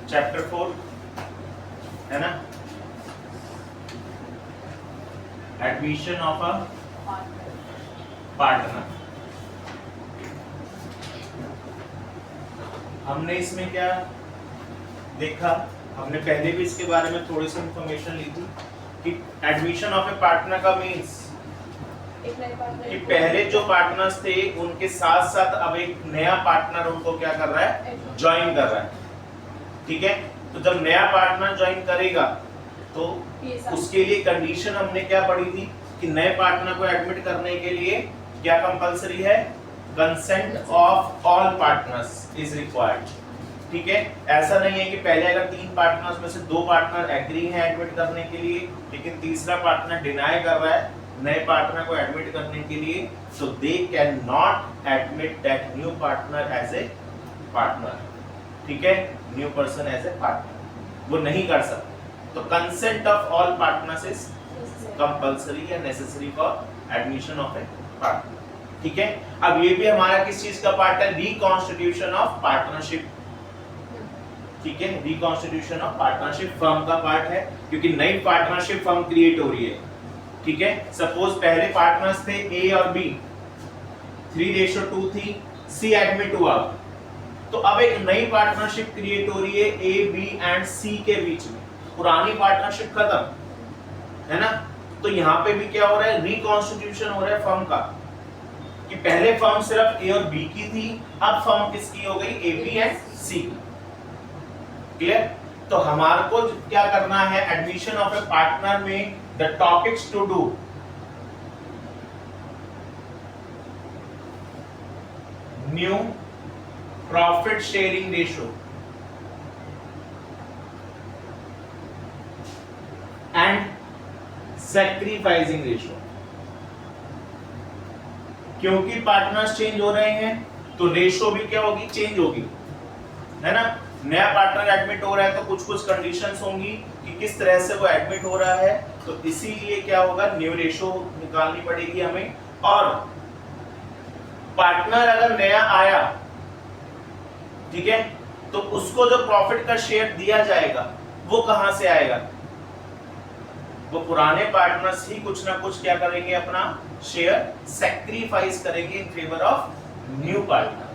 Chapter 4 है ना, admission of a partner. हमने इसमें क्या देखा, हमने पहले भी इसके बारे में थोड़ी सी इंफॉर्मेशन ली थी कि एडमिशन ऑफ ए पार्टनर का मीन्स कि पहले जो पार्टनर्स थे उनके साथ साथ अब एक नया पार्टनर उनको क्या कर रहा है, ज्वाइन कर रहा है। ठीक है, तो जब नया पार्टनर ज्वाइन करेगा तो उसके लिए कंडीशन हमने क्या पढ़ी थी कि नए पार्टनर को एडमिट करने के लिए क्या कंपलसरी है, consent of all partners is required. ठीक है, ऐसा नहीं है कि पहले अगर 3 पार्टनर्स में से 2 पार्टनर एग्री हैं एडमिट करने के लिए लेकिन तीसरा पार्टनर डिनाई कर रहा है नए पार्टनर को एडमिट करने के लिए, so they cannot admit that new partner as a partner। ठीक है, new person as a partner वो नहीं कर सकते। तो consent of all partners is compulsory या necessary for admission of a partner. ठीक है, अब ये भी हमारा किस चीज का पार्ट है, रिकॉन्स्टिट्यूशन ऑफ पार्टनरशिप। ठीक है, रिकॉन्स्टिट्यूशन ऑफ पार्टनरशिप फर्म का पार्ट है क्योंकि नई पार्टनरशिप फर्म क्रिएट हो रही है। ठीक है, सपोज पहले पार्टनर्स थे ए और बी, 3:2 थी, सी एडमिट हुआ, तो अब एक नई पार्टनरशिप क्रिएट हो रही है ए बी एंड सी के बीच में, पुरानी पार्टनरशिप खत्म है ना। तो यहाँ पे भी क्या हो रहा है, रिकॉन्स्टिट्यूशन हो रहा है फर्म का, कि पहले फर्म सिर्फ ए और बी की थी, अब फर्म किसकी हो गई, ए बी एंड सी की। क्लियर, तो हमारे को क्या करना है, एडमिशन ऑफ ए पार्टनर में the topics to do, new profit sharing ratio and sacrificing ratio. क्योंकि पार्टनर्स चेंज हो रहे हैं तो रेशियो भी क्या होगी, चेंज होगी, है ना। नया पार्टनर एडमिट हो रहा है तो कुछ कुछ कंडीशंस होंगी कि किस तरह से वो एडमिट हो रहा है, तो इसीलिए क्या होगा, न्यू रेशियो निकालनी पड़ेगी हमें। और पार्टनर अगर नया आया, ठीक है, तो उसको जो प्रॉफिट का शेयर दिया जाएगा वो कहां से आएगा, वो पुराने पार्टनर्स ही कुछ ना कुछ क्या करेंगे, अपना शेयर सैक्रिफाइस करेंगे in favour of new partner.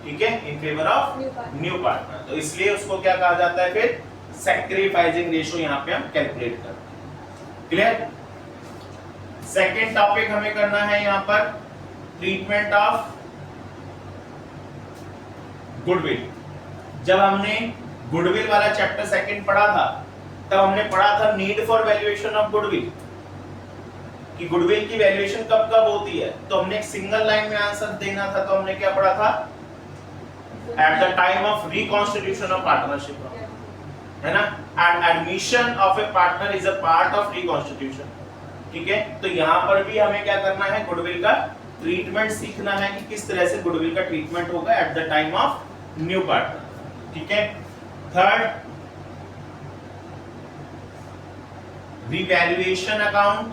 ठीक है, in favour of new partner. तो इसलिए उसको क्या कहा जाता है, फिर सैक्रिफाइसिंग रेशियो यहाँ पे हम कैलकुलेट करते हैं। क्लियर, सेकेंड टॉपिक हमें करना है यहाँ पर ट्रीटमेंट ऑफ गुडविल। जब हमने गुडविल वाला चैप्टर सेकंड पढ़ा था तब हमने पढ़ा था need for valuation of goodwill, कि गुडविल की वैल्यूएशन कब कब होती है। तो हमने एक सिंगल लाइन में आंसर देना था, तो हमने क्या पढ़ा था, at the time of reconstitution of partnership, है ना, and admission of a partner is a part of reconstitution. ठीक है, तो यहाँ पर भी हमें क्या करना है, गुडविल का ट्रीटमेंट सीखना है कि किस तरह से गुडविल का ट्रीटमेंट होगा at the time of new partner. ठीक है, third, revaluation account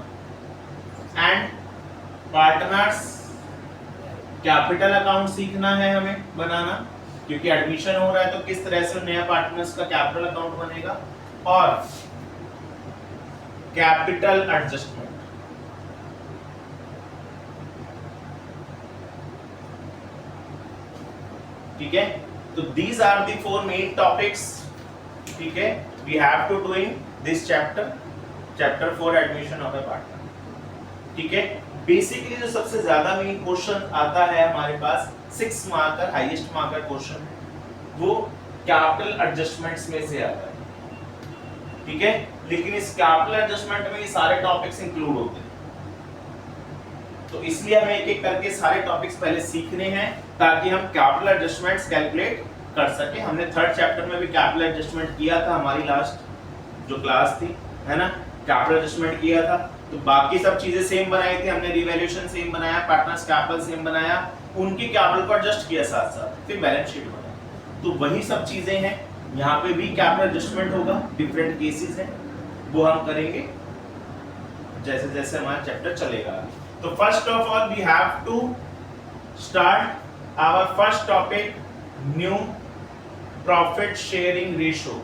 and partners capital account सीखना है हमें बनाना, क्योंकि एडमिशन हो रहा है तो किस तरह से नया पार्टनर्स का कैपिटल अकाउंट बनेगा। और कैपिटल एडजस्टमेंट, ठीक है, तो these are the 4 main topics, ठीक है, we have to do in this chapter 4 admission of a partner. ठीक है, बेसिकली जो सबसे ज्यादा मेन क्वेश्चन आता है हमारे पास 6 मार्कर, हाईएस्ट मार्कर क्वेश्चन, वो कैपिटल एडजस्टमेंट्स में से आता है। ठीक है, लेकिन इस कैपिटल एडजस्टमेंट में ये सारे टॉपिक्स इंक्लूड होते हैं, तो इसलिए हमें एक एक करके सारे टॉपिक्स पहले सीखने हैं ताकि हम कैपिटल एडजस्टमेंट्स कैलकुलेट कर सके। हमने थर्ड चैप्टर में भी कैपिटल एडजस्टमेंट किया था, हमारी लास्ट जो क्लास थी, है ना, कैपिटल एडजस्टमेंट किया था, तो बाकी सब चीजें सेम बनाई थी हमने, रिवैल्यूएशन सेम बनाया, पार्टनर्स कैपिटल सेम बनाया, उनकी कैपिटल को एडजस्ट किया साथ साथ, फिर बैलेंस शीट बनाया, तो वही सब चीजें हैं यहाँ पे भी कैपिटल एडजस्टमेंट होगा, डिफरेंट केसेस हैं, वो हम करेंगे जैसे जैसे हमारा चैप्टर चलेगा। तो first of all we have to start our first topic, new profit sharing ratio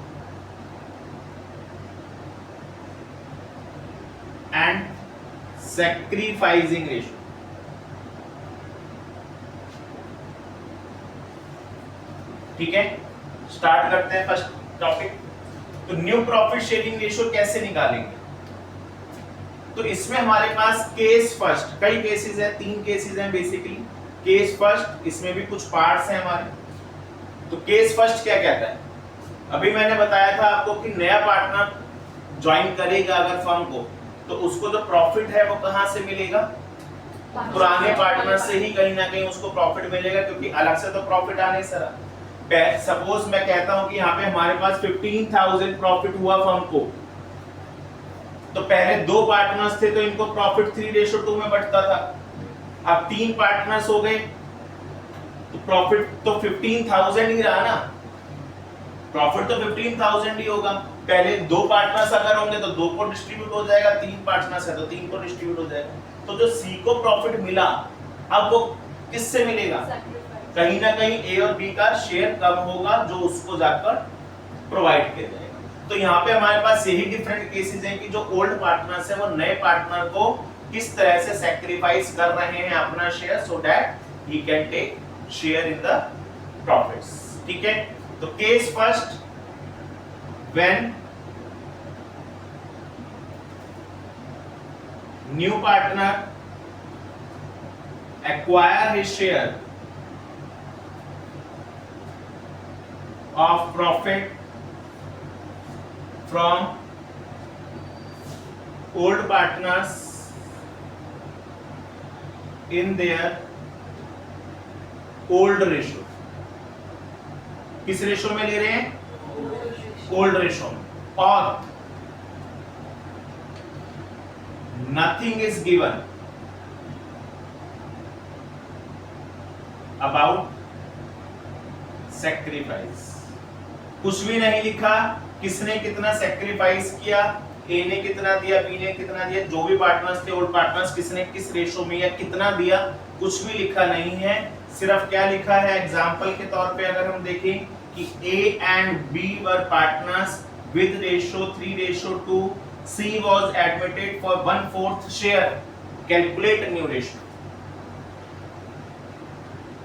and sacrificing ratio. ठीक है, स्टार्ट करते हैं फर्स्ट टॉपिक। तो न्यू प्रॉफिट शेयरिंग रेशो कैसे निकालेंगे? तो इसमें हमारे पास केस फर्स्ट, कई केसेस हैं, 3 केसेस हैं बेसिकली। केस फर्स्ट, इसमें भी कुछ पार्ट्स हैं हमारे। तो केस फर्स्ट क्या कहता है? अभी मैंने बताया था आपको कि नया पार्टनर ज्वाइन करेगा अगर फर्म को, तो उसको जो प्रॉफिट है वो कहां से मिलेगा? पुराने पार्टनर से ही कहीं ना कहीं उसको प्रॉफिट मिलेगा, क्योंकि अलग से तो प्रॉफिट आ नहीं सरा। सपोज मैं कहता हूं कि यहाँ पे हमारे पास 15,000 प्रॉफिट हुआ फर्म को, तो पहले 2 पार्टनर्स थे तो इनको प्रॉफिट 3:2 में बंटता था। अब 3 पार्टनर्स हो गए तो प्रॉफिट तो 15,000 ही रहा ना, प्रॉफिट तो 15,000 ही होगा। पहले 2 पार्टनर्स अगर होंगे तो 2 को डिस्ट्रीब्यूट हो जाएगा, 3 पार्टनर्स है तो 3 को डिस्ट्रीब्यूट हो जाएगा। तो जो सी को प्रॉफिट मिला, अब वो किससे मिलेगा? कहीं ना कहीं ए और बी का शेयर कम होगा जो उसको जाकर प्रोवाइड किया जाएगा। तो यहाँ पे हमारे पास यही डिफरेंट केसेस हैं कि जो ओल्ड पार्टनर्स हैं वो नए पार्टनर को किस तरह से सैक्रिफाइस कर रहे हैं अपना share, so that he can take share in the profits. ठीक है, तो case first, when new partner acquire his share of profit from old partners in their old ratio। किस रेशो में ले रहे हैं? ओल्ड रेशो में। और nothing is given about sacrifice, कुछ भी नहीं लिखा किसने कितना सैक्रिफाइस किया, ए ने कितना दिया, बी ने कितना दिया, जो भी पार्टनर्स थे ओल्ड पार्टनर्स किसने किस रेशो में या कितना दिया, कुछ भी लिखा नहीं है। सिर्फ क्या लिखा है, एग्जांपल के तौर पे अगर हम देखें कि A and B were partners with ratio 3:2, C was admitted for 1/4 share, calculate new ratio.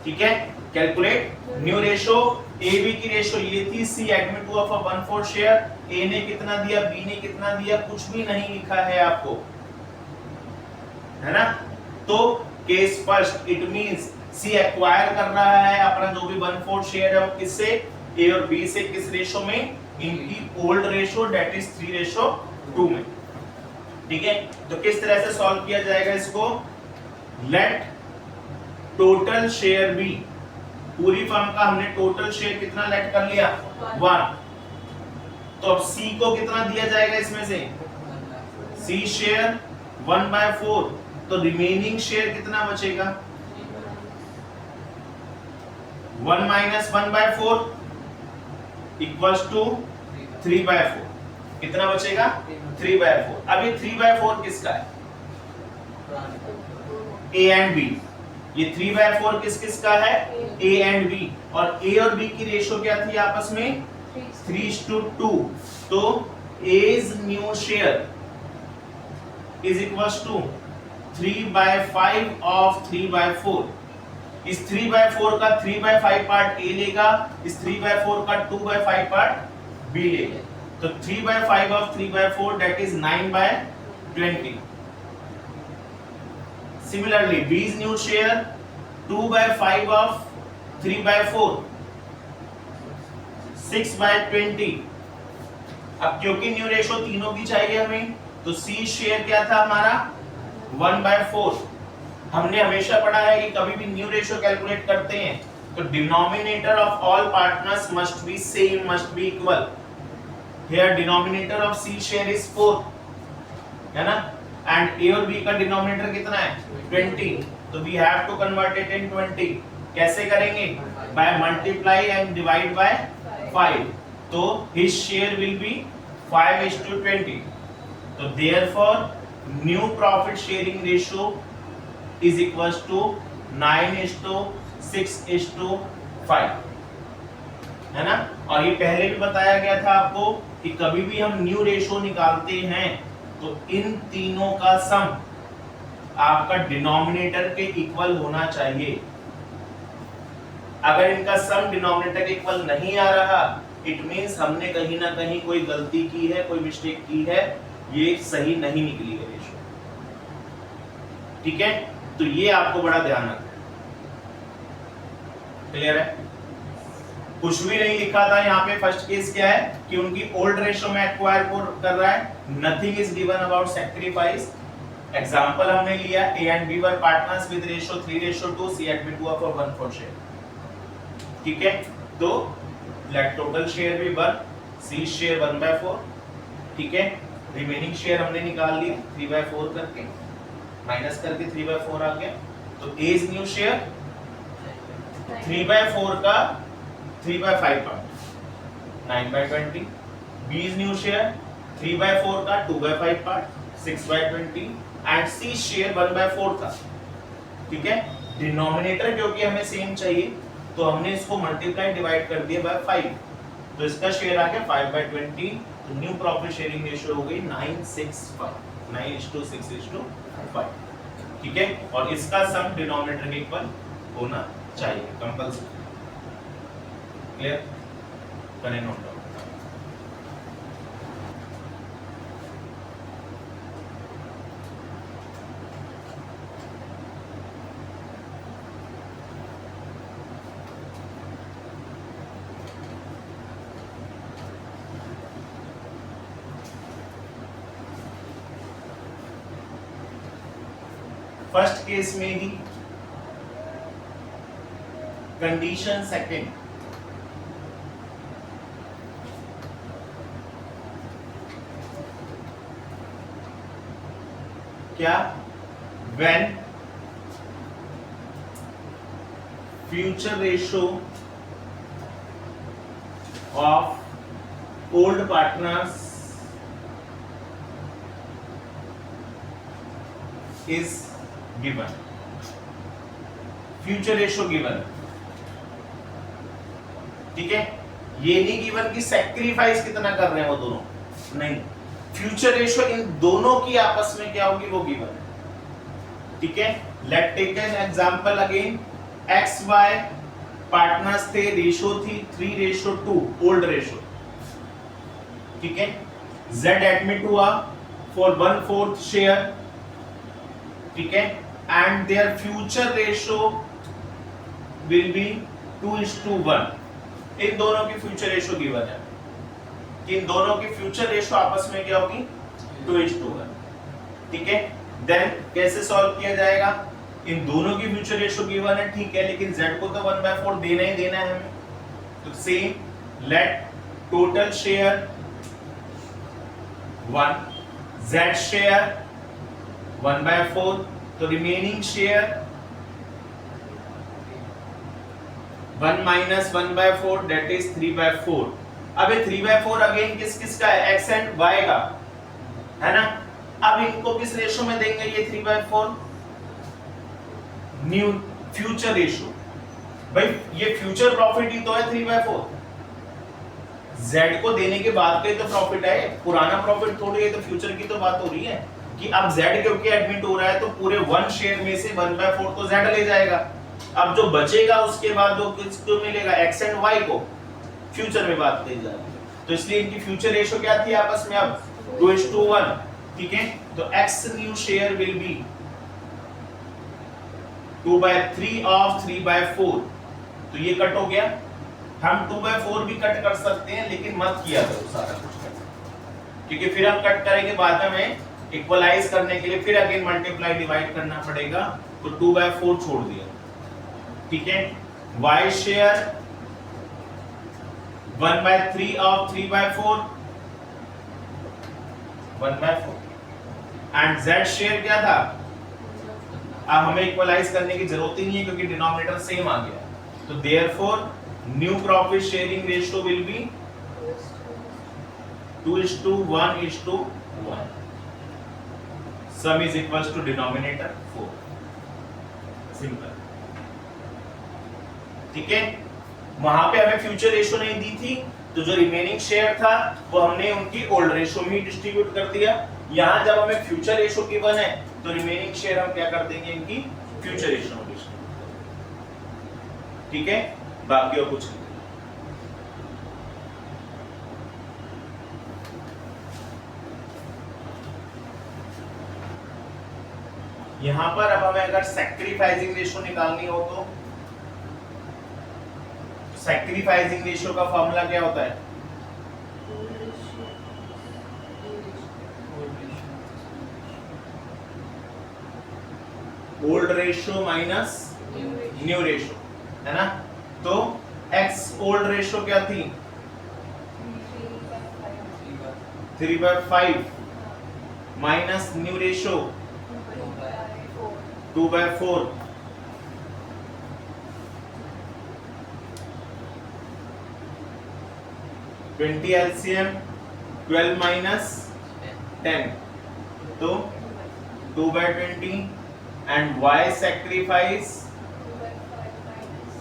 ठीक है, calculate new ratio. A B की रेशो ये थी, सी एडमिट हुआ फॉर 1/4 शेयर, ए ने कितना दिया, बी ने कितना दिया, कुछ भी नहीं लिखा है आपको, है ना। तो case first, it means C acquire कर रहा है अपना जो भी 1/4 शेयर है वो किससे, ए और बी से, किस रेशो में, इनकी ओल्ड रेशो दैट इज 3:2 में। ठीक है, तो किस तरह से सॉल्व किया जाएगा इसको? लेट टोटल शेयर बी, पूरी फर्म का हमने टोटल शेयर कितना लेट कर लिया, 1। तो अब सी को कितना दिया जाएगा इसमें से, सी शेयर 1/4, तो रिमेनिंग शेयर कितना बचेगा, 1 - 1/4 इक्वल्स टू 3/4, कितना बचेगा, 3/4। अब ये 3/4 किसका है, ए एंड बी, ये 3/4 किस किस का है, ए एंड बी। और ए और बी की रेशो क्या थी आपस में, 3:2। तो as new share is equals to 3/5 of 3/4। इस 3/4 का 3/5 पार्ट ए लेगा, इस 3/4 का 2/5 पार्ट बी लेगा। तो 3/5 of 3/4 that is 9/20। Similarly, B's new share 2/5 of 3/4, 6/20। अब क्योंकि न्यू रेशो तीनों की चाहिए हमें, तो C शेयर क्या था हमारा, 1/4। हमने हमेशा पढ़ा है कि कभी भी न्यू रेशो कैलकुलेट करते हैं तो denominator of all partners must be same, must be equal. Here denominator of C share is 4, है ना, एंड ए और बी का डिनोमिनेटर कितना है, 20। तो we have to convert it in 20। कैसे करेंगे, by multiply and divide by 5। तो हिज शेयर विल बी 5:20। तो therefore new profit sharing ratio is equals to 9:6:5, है ना। और ये पहले भी बताया गया था आपको कि कभी भी हम न्यू रेशो निकालते हैं तो इन तीनों का सम आपका डिनोमिनेटर के इक्वल होना चाहिए। अगर इनका सम डिनोमिनेटर के इक्वल नहीं आ रहा, इट मींस हमने कहीं ना कहीं कोई गलती की है, कोई मिस्टेक की है, ये सही नहीं निकली है रेशो। ठीक है, तो ये आपको बड़ा ध्यान रखना है। क्लियर है? कुछ भी नहीं लिखा था यहाँ पे। फर्स्ट केस क्या है कि उनकी ओल्ड रेशो में एक्वायर कर रहा है, nothing is given about sacrifice. Example हमने लिया A and B were partners with ratio 3:2, C and B 2 for 1/4 share. ठीक है, तो लेट टोटल शेयर भी 1, C शेयर 1/4। ठीक है, रिमेनिंग शेयर हमने निकाल लिए 3/4 करके, माइनस करके 3/4 आ गया। तो A इज न्यू शेयर 3/4 का 3/5 part 9/20, B is new share 3/4 का 2/5 पार्ट 6/20 एंड C शेयर 1/4 था। ठीक है, डिनोमिनेटर क्योंकि हमें सेम चाहिए तो हमने इसको मल्टीप्लाई डिवाइड कर दिया बाय 5, तो इसका शेयर आ गया 5/20। तो न्यू प्रॉफिट शेयरिंग रेशियो हो गई 9:6:5, 9:6:5। ठीक है, और इसका सम डिनोमिनेटर के इक्वल होना चाहिए कंपल्सरी। क्लियर? करें नोट डाउन। फर्स्ट केस में ही कंडीशन सेकंड, क्या? When future ratio of old partners is given. Future ratio given, ठीक है, ये नहीं गिवन कि सैक्रिफाइस कितना कर रहे हैं वो दोनों, नहीं, फ्यूचर रेशो इन दोनों की आपस में क्या होगी वो गिवन है। ठीक है, let take an example again. X y partners थे, रेशो थी 3:2 ओल्ड रेशो। ठीक है, जेड एडमिट हुआ फॉर 1/4 शेयर। ठीक है, and their future ratio will be 2:1। इन दोनों की फ्यूचर रेशो गिवन है कि इन दोनों की फ्यूचर रेशो आपस में क्या होगी 2:1। ठीक है, देन कैसे सॉल्व किया जाएगा? इन दोनों की फ्यूचर रेशो गिवन है, ठीक है, लेकिन z को तो 1/4 देना ही देना है हमें। तो same let total share 1, z share 1/4, तो रिमेनिंग शेयर 1 - 1/4 दैट इज 3/4। अब ये 3/4 अगेन किस किस का है? x एंड y का है ना। अब इनको किस रेशो में देंगे? ये 3/4 न्यू फ्यूचर रेशो। भाई ये फ्यूचर प्रॉफिट ही तो है 3/4, z को देने के बाद का ही तो प्रॉफिट है, पुराना प्रॉफिट थोड़ी है। तो फ्यूचर की तो बात हो रही है कि अब z क्योंकि एडमिट हो रहा है तो पूरे 1 शेयर में से 1/4 तो z ले जाएगा। अब जो बचेगा उसके बाद वो किसको मिलेगा? x एंड y को। फ्यूचर में बात कही जा रही है तो इसलिए इनकी फ्यूचर रेशो क्या थी आपस में? अब 2:1। ठीक है, तो x new share will B 2/3 of 3/4। तो ये कट हो गया। हम 2/4 भी कट कर सकते हैं लेकिन मत किया करो सारा कुछ कट, क्योंकि फिर हम कट करेंगे बाद में इक्वलाइज करने के लिए फिर अगेन मल्टीप्लाई डिवाइड करना पड़ेगा। तो 2/4 छोड़ दिया। ठीक है, y share 1/3 of 3/4 1/4 and z share क्या था? अब हमें इक्वलाइज करने की जरूरत ही नहीं है क्योंकि डिनोमिनेटर सेम आ गया। तो therefore new profit sharing ratio will be 2:1:1। Sum is equals to denominator 4। Simple. ठीक है, वहां पे हमें फ्यूचर रेशो नहीं दी थी, तो जो रिमेनिंग शेयर था वो हमने उनकी ओल्ड रेशो में डिस्ट्रीब्यूट कर दिया। यहाँ जब हमें फ्यूचर रेशो गिवन है तो रिमेनिंग शेयर हम क्या कर देंगे, इनकी फ्यूचर रेशो में डिस्ट्रीब्यूट। ठीक है, बाकी और कुछ नहीं। यहां पर अब हमें अगर सैक्रिफाइसिंग रेशो निकालनी हो तो सैक्रिफाइसिंग रेशो का फॉर्मूला क्या होता है? Old ratio minus new ratio, है ना। तो एक्स ओल्ड रेशो क्या थी? 3/5 minus new ratio 2/4। 20 LCM 12 minus 10, तो 2/20 and y sacrifice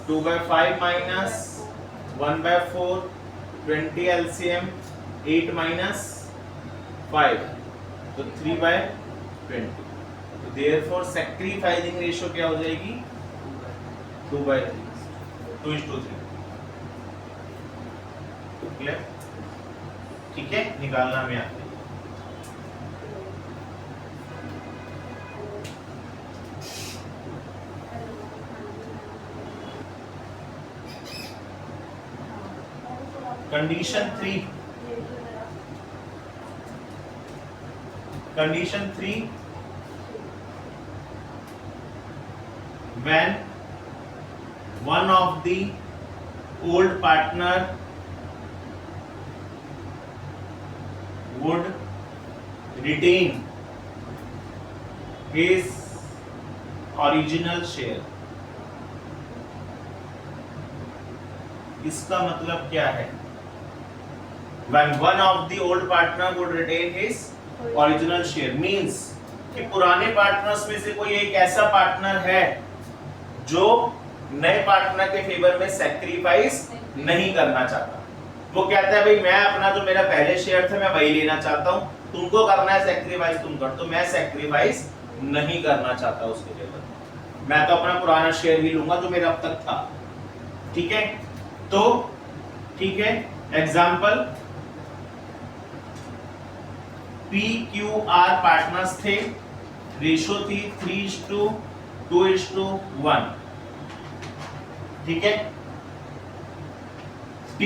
2/5 minus 1/4, 20 LCM 8 minus 5, तो 3/20। तो therefore sacrificing ratio क्या हो जाएगी? 2/3, 2:3। क्लियर? ठीक है, निकालना हमें आता है। Condition 3 when one of the old partner would retain his original share। इसका मतलब क्या है? When one of the old partner would retain his original share means कि पुराने पार्टनर्स में से कोई एक ऐसा पार्टनर है जो नए पार्टनर के फेवर में सैक्रिफाइस नहीं करना चाहता। वो कहता है भाई मैं अपना जो मेरा पहले शेयर था मैं वही लेना चाहता हूँ, तुमको करना है सैक्रिफाइस तुम कर, तो मैं सैक्रिफाइस नहीं करना चाहता उसके फेवर में, मैं तो अपना पुराना शेयर ही लूंगा जो मेरा अब तक था। ठीक है, तो ठीक है, एग्जाम्पल PQR पार्टनर्स थे, रेशो थी 3:2:1। ठीक है, T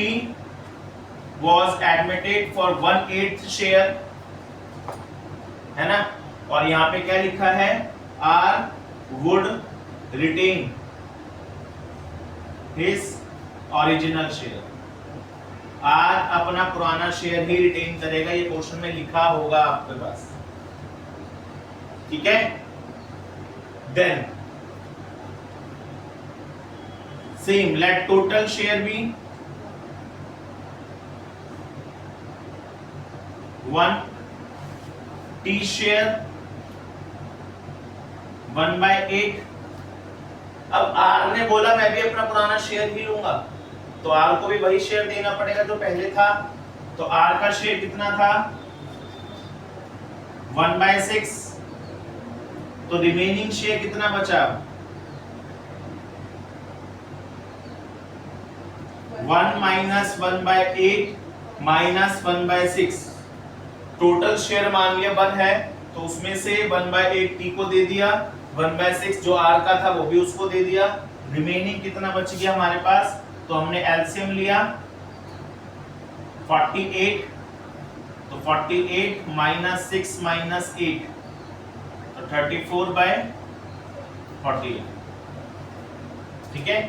was admitted for 1/8 share, है ना। और यहां पे क्या लिखा है? R would retain his original share। R अपना पुराना शेयर ही रिटेन करेगा, ये क्वेश्चन में लिखा होगा आपके पास। ठीक है, then same let total share be 1, T share 1/8। अब R ने बोला मैं भी अपना पुराना शेयर ही लूंगा, तो R को भी वही शेयर देना पड़ेगा जो पहले था। तो R का शेयर कितना था? 1/6। तो रिमेनिंग शेयर कितना बचा? 1 - 1/8 - 1/6। टोटल शेयर मान लिया 1 है, तो उसमें से 1/8 T को दे दिया, 1/6 जो R का था वो भी उसको दे दिया। रिमेनिंग कितना बच गया हमारे पास? तो हमने एलसीएम लिया 48, तो 48 - 6 - 8, तो 34/48। ठीक है,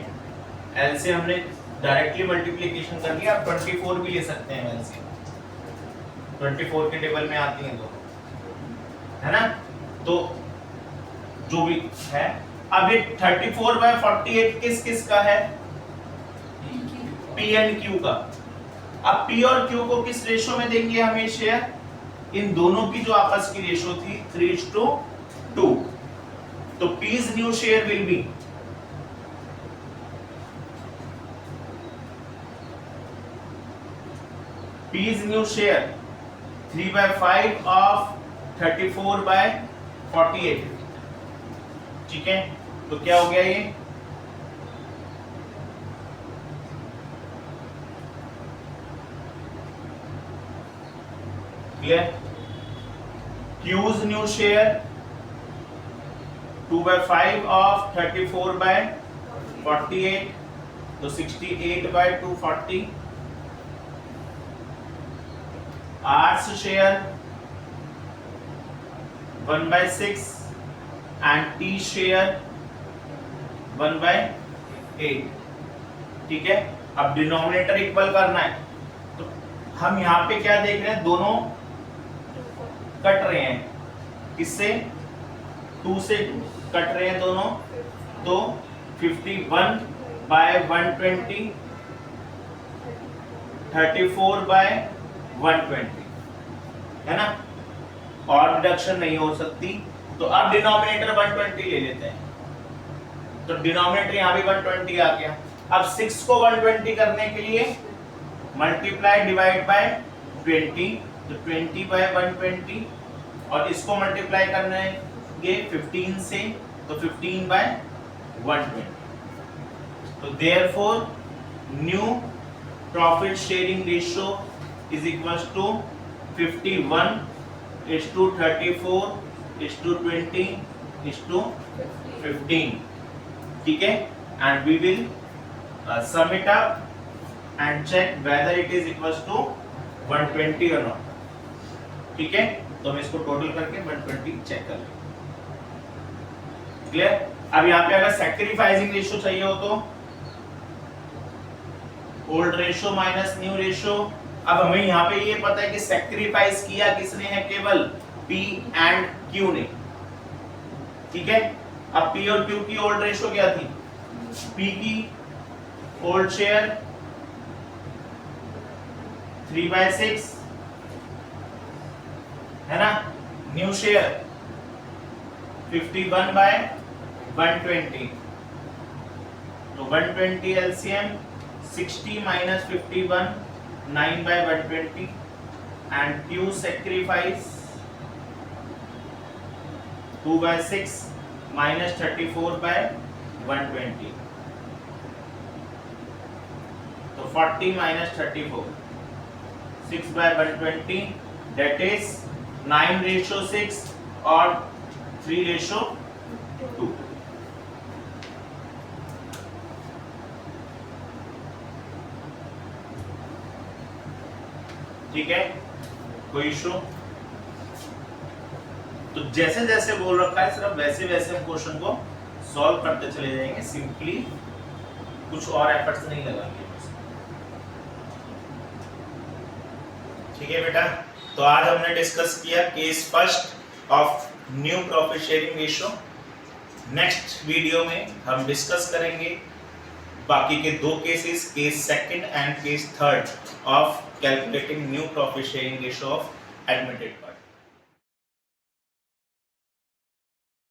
एलसीएम हमने डायरेक्टली मल्टीप्लिकेशन कर लिया, आप 24 भी ले सकते हैं एलसीएम, 24 के टेबल में आती हैं दोनों, है ना। तो जो भी है, अब ये 34/48 किस किस का है? P एंड Q का। अब P और Q को किस रेशो में देंगे हमें शेयर? इन दोनों की जो आपस की रेशो थी 3:2। तो P's new share will B P's new share 3/5 of 34/48, ठीक है। तो क्या हो गया ये, clear. Q's new share 2/5 of 34/48, तो 68/240। R's share 1/6 and T's share 1/8, ठीक है। अब डिनोमिनेटर इक्वल करना है, तो हम यहाँ पे क्या देख रहे हैं, दोनों कट रहे हैं, किससे, 2 से कट रहे हैं दोनों, तो 51/120, 34/120, है ना, और डिडक्शन नहीं हो सकती। तो अब डिनोमिनेटर 120 ले लेते हैं, तो डिनोमिनेटर यहाँ भी 120 आ गया। अब 6 को 120 करने के लिए मल्टीप्लाई डिवाइड बाय 20, तो 20/120, और इसको मल्टीप्लाई करने के 15 से, तो 15/120। तो therefore new profit sharing ratio is equals to 51:34:20:15, ठीक है। And we will sum it up and check whether it is equals to 120 or not, ठीक है। तो हम इसको टोटल करके 120 चेक कर लेंगे, क्लियर। अब यहाँ पे अगर सैक्रिफाइसिंग रेशियो चाहिए हो तो old ratio minus new ratio. अब हमें यहाँ पे ये पता है कि सैक्रिफाइस किया किसने है, केवल P एंड Q ने, ठीक है। अब P और Q की ओल्ड रेशियो क्या थी, P की ओल्ड शेयर 3/6, है ना, न्यू शेयर 51/120, तो 120 LCM 60 minus 51 9/120, and Q sacrifice 2/6 minus 34/120, तो 40 minus 34, 6/120, that is 9:6 और 3:2, ठीक है, कोई इशू। तो जैसे जैसे बोल रखा है सिर्फ वैसे वैसे हम क्वेश्चन को सॉल्व करते चले जाएंगे, सिंपली कुछ और एफर्ट्स नहीं लगाएंगे, ठीक है बेटा। तो आज हमने डिस्कस किया case first of new profit sharing ratio. Next video में हम डिस्कस करेंगे बाकी के 2 cases, case second and case third of calculating new profit sharing ratio of admitted party.